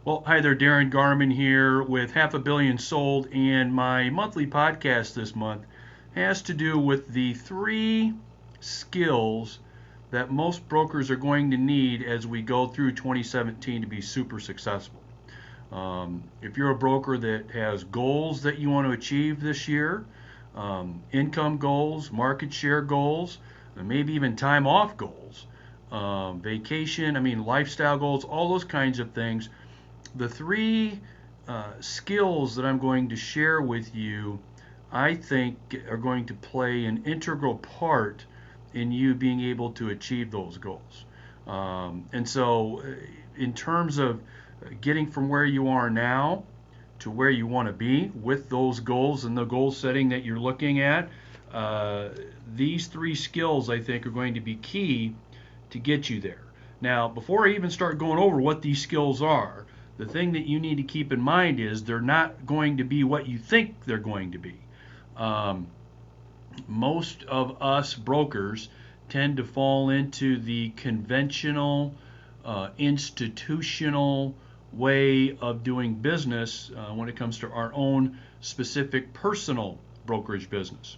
Well, hi there, Darin Garman here with Half a Billion Sold, and my monthly podcast this month has to do with the three skills that most brokers are going to need as we go through 2017 to be super successful. If you're a broker that has goals that you want to achieve this year, income goals, market share goals, and maybe even time off goals, vacation, lifestyle goals, all those kinds of things, the three skills that I'm going to share with you, I think, are going to play an integral part in you being able to achieve those goals. In terms of getting from where you are now to where you want to be with those goals and the goal setting that you're looking at, uh, these three skills I think are going to be key to get you there. Now, before I even start going over what these skills are, the thing that you need to keep in mind is they're not going to be what you think they're going to be. Um, Most of us brokers tend to fall into the conventional, institutional way of doing business when it comes to our own specific personal brokerage business.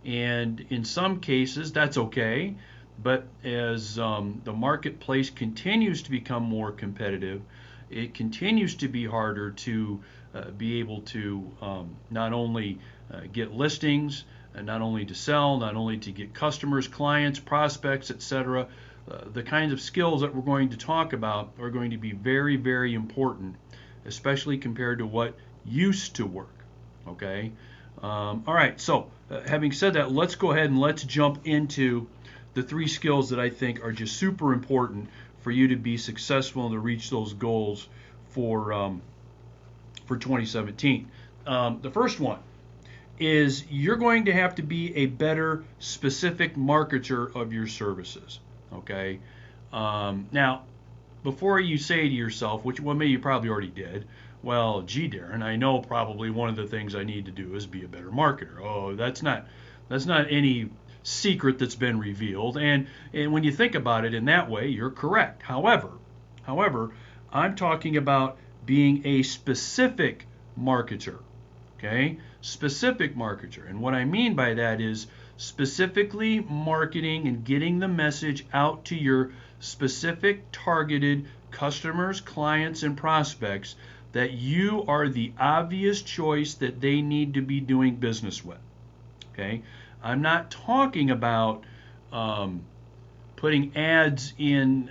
And in some cases, that's okay. But as the marketplace continues to become more competitive, it continues to be harder to be able to not only get listings, and not only to sell, not only to get customers, clients, prospects, etc. The kinds of skills that we're going to talk about are going to be very, very important, especially compared to what used to work. Okay. All right. So, having said that, let's go ahead and let's jump into the three skills that I think are just super important for you to be successful and to reach those goals for 2017. The first one is you're going to have to be a better specific marketer of your services. Okay. Now, before you say to yourself, which well, maybe you probably already did, well, gee, Darin, I know probably one of the things I need to do is be a better marketer. Oh, that's not any secret that's been revealed. And when you think about it in that way, you're correct. However, I'm talking about being a specific marketer. Okay? Specific marketer. And what I mean by that is specifically marketing and getting the message out to your specific targeted customers, clients, and prospects that you are the obvious choice that they need to be doing business with. Okay? I'm not talking about putting ads in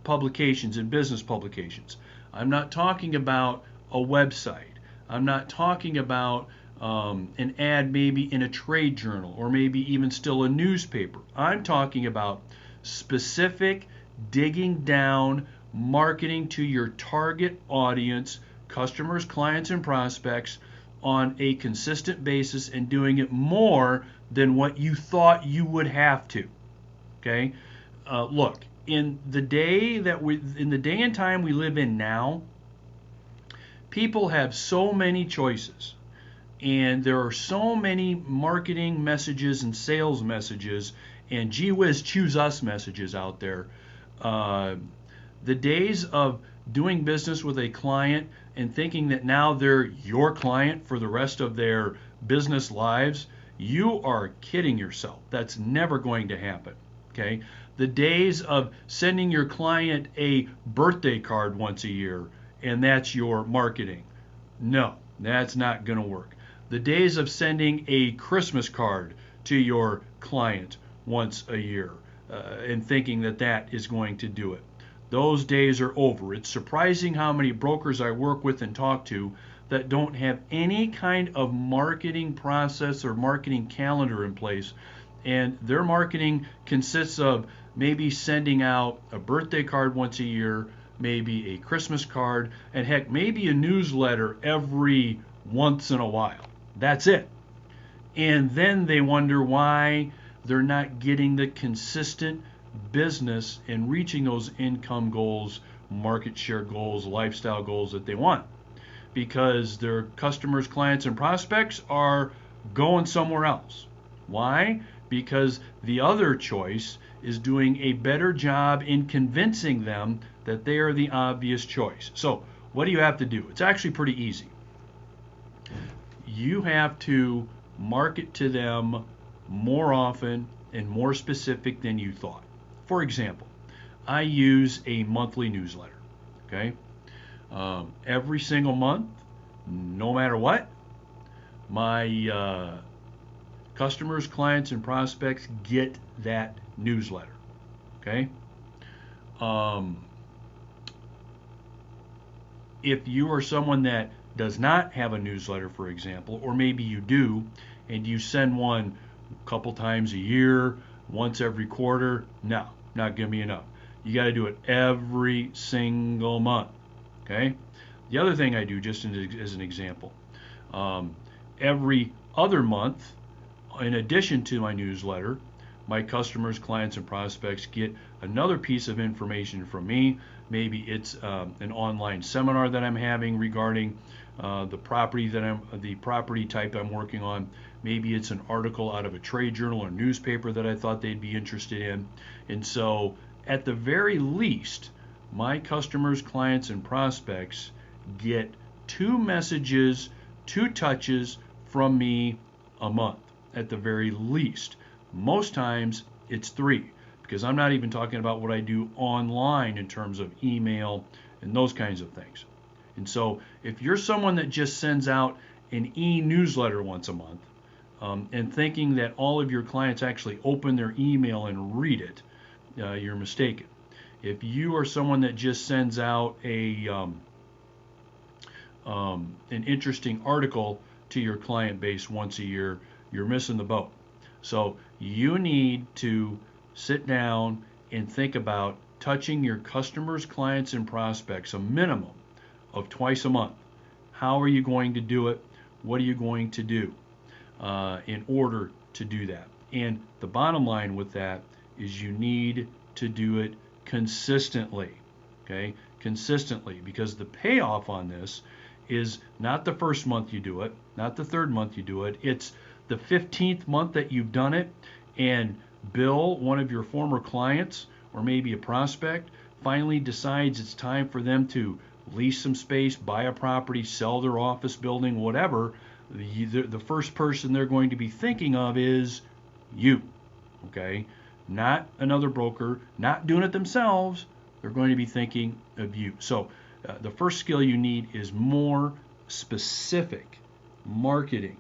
publications, in business publications. I'm not talking about a website. I'm not talking about an ad maybe in a trade journal or maybe even still a newspaper. I'm talking about specific digging down marketing to your target audience, customers, clients, and prospects on a consistent basis and doing it more than what you thought you would have to. Okay? Look, in the day and time we live in now, people have so many choices, and there are so many marketing messages and sales messages and gee whiz choose us messages out there. Uh, the days of doing business with a client and thinking that now they're your client for the rest of their business lives, you are kidding yourself. That's never going to happen. Okay? The days of sending your client a birthday card once a year and that's your marketing. No, that's not going to work. The days of sending a Christmas card to your client once a year and thinking that that is going to do it. Those days are over. It's surprising how many brokers I work with and talk to that don't have any kind of marketing process or marketing calendar in place. And their marketing consists of maybe sending out a birthday card once a year, maybe a Christmas card, and heck, maybe a newsletter every once in a while. That's it. And then they wonder why they're not getting the consistent business and reaching those income goals, market share goals, lifestyle goals that they want. Because their customers, clients, and prospects are going somewhere else. Why? Because the other choice is doing a better job in convincing them that they are the obvious choice. So what do you have to do? It's actually pretty easy. You have to market to them more often and more specific than you thought. For example, I use a monthly newsletter. Okay, every single month, no matter what, my customers, clients, and prospects get that newsletter. Okay. If you are someone that does not have a newsletter, for example, or maybe you do, and you send one a couple times a year, once every quarter, no, not going to be enough. You got to do it every single month. Okay. The other thing I do, just as an example, every other month, in addition to my newsletter, my customers, clients, and prospects get another piece of information from me. Maybe it's an online seminar that I'm having regarding the property type I'm working on. Maybe it's an article out of a trade journal or newspaper that I thought they'd be interested in. And so, at the very least, my customers, clients, and prospects get 2 messages, 2 touches from me a month, at the very least. Most times it's 3, because I'm not even talking about what I do online in terms of email and those kinds of things. And so if you're someone that just sends out an e-newsletter once a month, and thinking that all of your clients actually open their email and read it, you're mistaken. If you are someone that just sends out an interesting article to your client base once a year, you're missing the boat. So you need to sit down and think about touching your customers, clients, and prospects a minimum of twice a month. How are you going to do it? What are you going to do in order to do that? And the bottom line with that is you need to do it consistently. Okay? Consistently, because the payoff on this is not the first month you do it, not the third month you do it. It's the 15th month that you've done it, and Bill, one of your former clients, or maybe a prospect, finally decides it's time for them to lease some space, buy a property, sell their office building, whatever. The first person they're going to be thinking of is you. Okay? Not another broker, not doing it themselves. They're going to be thinking of you. So the first skill you need is more specific marketing,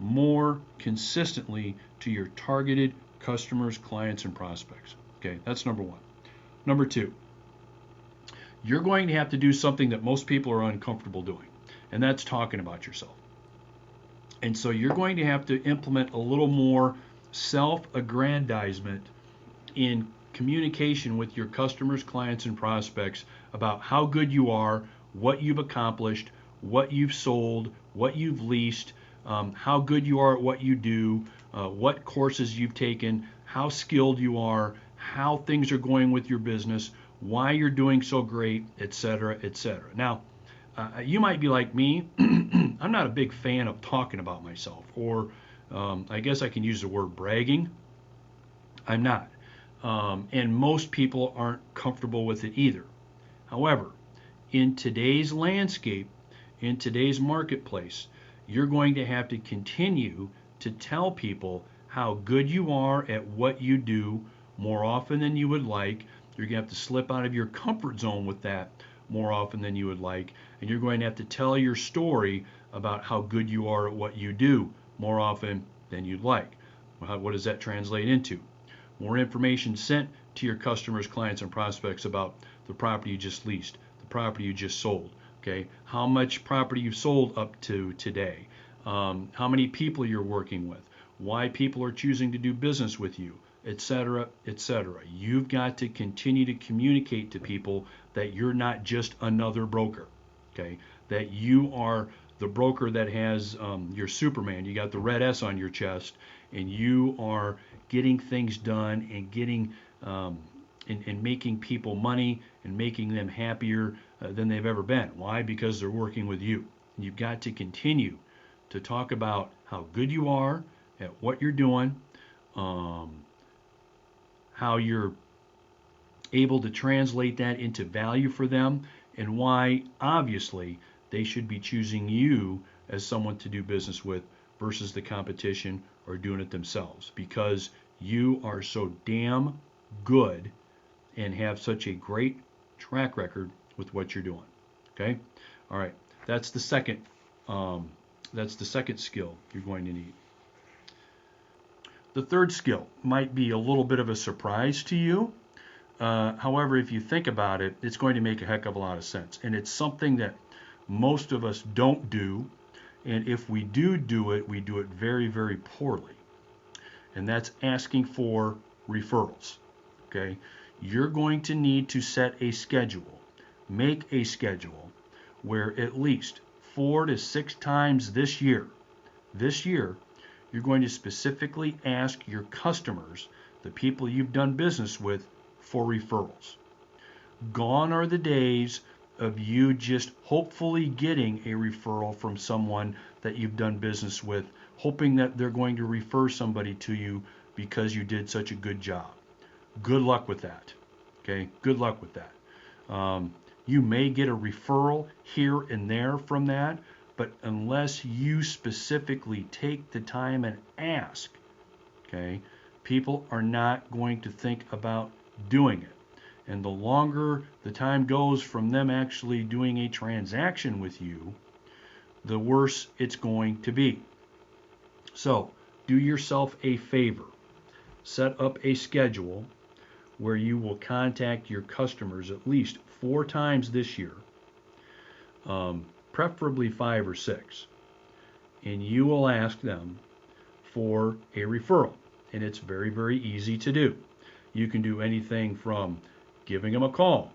more consistently to your targeted customers, clients, and prospects. Okay, that's number 1. Number 2, you're going to have to do something that most people are uncomfortable doing, and that's talking about yourself. And so you're going to have to implement a little more self-aggrandizement in communication with your customers, clients, and prospects about how good you are, what you've accomplished, what you've sold, what you've leased, how good you are at what you do, what courses you've taken, how skilled you are, how things are going with your business, why you're doing so great, etc., etc. Now, you might be like me. I'm not a big fan of talking about myself, or I guess I can use the word bragging. I'm not. And most people aren't comfortable with it either. However, in today's landscape, in today's marketplace, you're going to have to continue to tell people how good you are at what you do more often than you would like. You're going to have to slip out of your comfort zone with that more often than you would like. And you're going to have to tell your story about how good you are at what you do more often than you'd like. What does that translate into? More information sent to your customers, clients, and prospects about the property you just leased, the property you just sold. Okay, how much property you've sold up to today, how many people you're working with, why people are choosing to do business with you, etc., etc. You've got to continue to communicate to people that you're not just another broker. Okay, that you are the broker that has your Superman. You got the red S on your chest, and you are getting things done and getting and making people money and making them happier than they've ever been. Why? Because they're working with you. You've got to continue to talk about how good you are at what you're doing, how you're able to translate that into value for them, and why obviously they should be choosing you as someone to do business with versus the competition or doing it themselves, because you are so damn good and have such a great track record with what you're doing. Okay, all right. That's the second. That's the second skill you're going to need. The third skill might be a little bit of a surprise to you. However, if you think about it, it's going to make a heck of a lot of sense, and it's something that most of us don't do, and if we do it, we do it very, very poorly. And that's asking for referrals. Okay, you're going to need to set a schedule, make a schedule where at least 4 to 6 times this year, you're going to specifically ask your customers, the people you've done business with, for referrals. Gone are the days of you just hopefully getting a referral from someone that you've done business with, hoping that they're going to refer somebody to you because you did such a good job. Good luck with that. Okay, good luck with that. You may get a referral here and there from that, but unless you specifically take the time and ask, okay, people are not going to think about doing it. And the longer the time goes from them actually doing a transaction with you, the worse it's going to be. So do yourself a favor. Set up a schedule where you will contact your customers at least 4 times this year, preferably 5 or 6. And you will ask them for a referral. And it's very, very easy to do. You can do anything from giving them a call.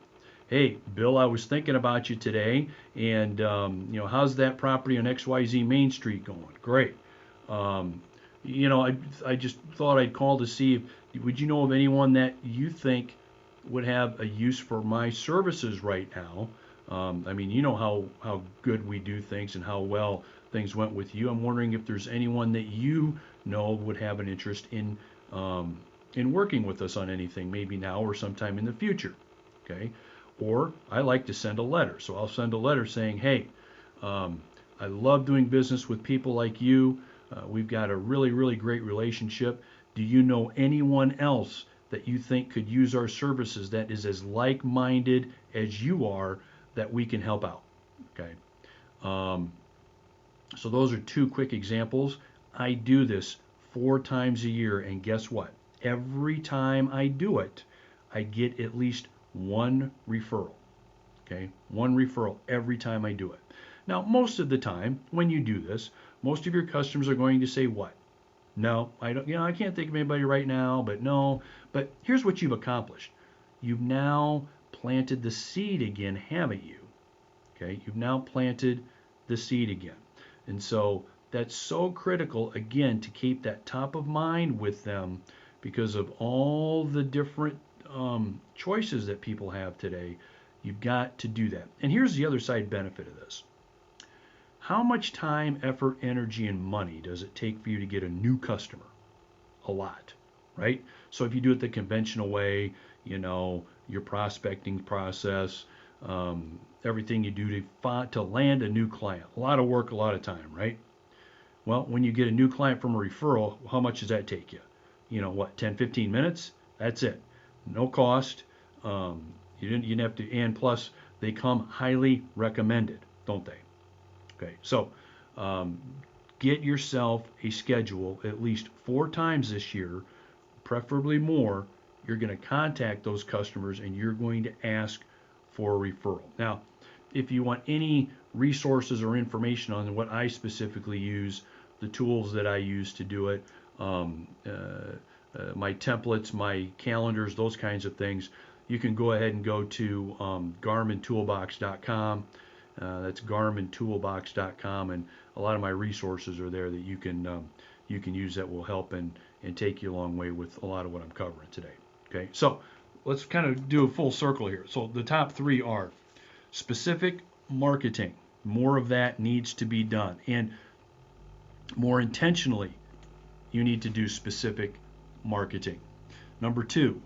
Hey, Bill, I was thinking about you today, and how's that property on XYZ Main Street going? Great. I just thought I'd call to see would you know of anyone that you think would have a use for my services right now? You know how good we do things and how well things went with you. I'm wondering if there's anyone that you know would have an interest in working with us on anything, maybe now or sometime in the future. Okay. Or I like to send a letter. So I'll send a letter saying, hey, I love doing business with people like you. We've got a really, really great relationship. Do you know anyone else that you think could use our services that is as like-minded as you are that we can help out? Okay. So those are 2 quick examples. I do this 4 times a year, and guess what? Every time I do it, I get at least 1 referral. Okay, 1 referral every time I do it. Now, most of the time when you do this, most of your customers are going to say what? No, I don't. I can't think of anybody right now, but no. But here's what you've accomplished. You've now planted the seed again, haven't you? Okay, you've now planted the seed again. And so that's so critical, again, to keep that top of mind with them because of all the different choices that people have today. You've got to do that. And here's the other side benefit of this. How much time, effort, energy, and money does it take for you to get a new customer? A lot, right? So if you do it the conventional way, your prospecting process, everything you do to land a new client, a lot of work, a lot of time, right? Well, when you get a new client from a referral, how much does that take you? 10, 15 minutes? That's it. No cost. You didn't have to, and plus they come highly recommended, don't they? Okay, so get yourself a schedule at least 4 times this year, preferably more. You're going to contact those customers and you're going to ask for a referral. Now, if you want any resources or information on what I specifically use, the tools that I use to do it, my templates, my calendars, those kinds of things, you can go ahead and go to GarminToolbox.com. That's GarminToolbox.com, and a lot of my resources are there that you can use that will help and take you a long way with a lot of what I'm covering today. Okay, so let's kind of do a full circle here. So the top 3 are specific marketing. More of that needs to be done, and more intentionally, you need to do specific marketing. Number 2,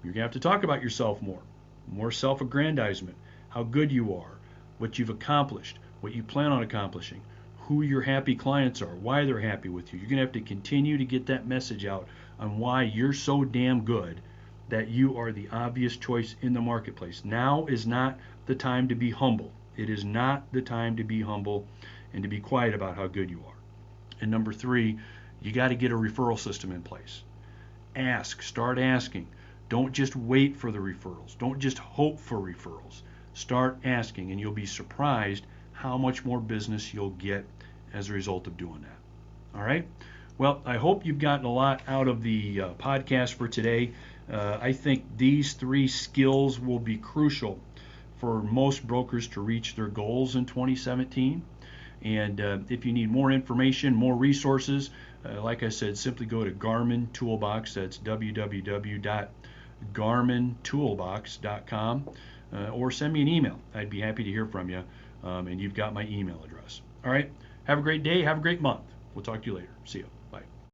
You're going to have to talk about yourself more self-aggrandizement, how good you are, what you've accomplished, what you plan on accomplishing, who your happy clients are, why they're happy with you. You're going to have to continue to get that message out on why you're so damn good that you are the obvious choice in the marketplace. Now is not the time to be humble. It is not the time to be humble and to be quiet about how good you are. And number 3, you got to get a referral system in place. Start asking. Don't just wait for the referrals. Don't just hope for referrals. Start asking, and you'll be surprised how much more business you'll get as a result of doing that. All right? Well, I hope you've gotten a lot out of the podcast for today. I think these 3 skills will be crucial for most brokers to reach their goals in 2017. And if you need more information, more resources, like I said, simply go to Garman Toolbox. That's www.garmantoolbox.com, or send me an email. I'd be happy to hear from you, and you've got my email address. All right. Have a great day. Have a great month. We'll talk to you later. See you.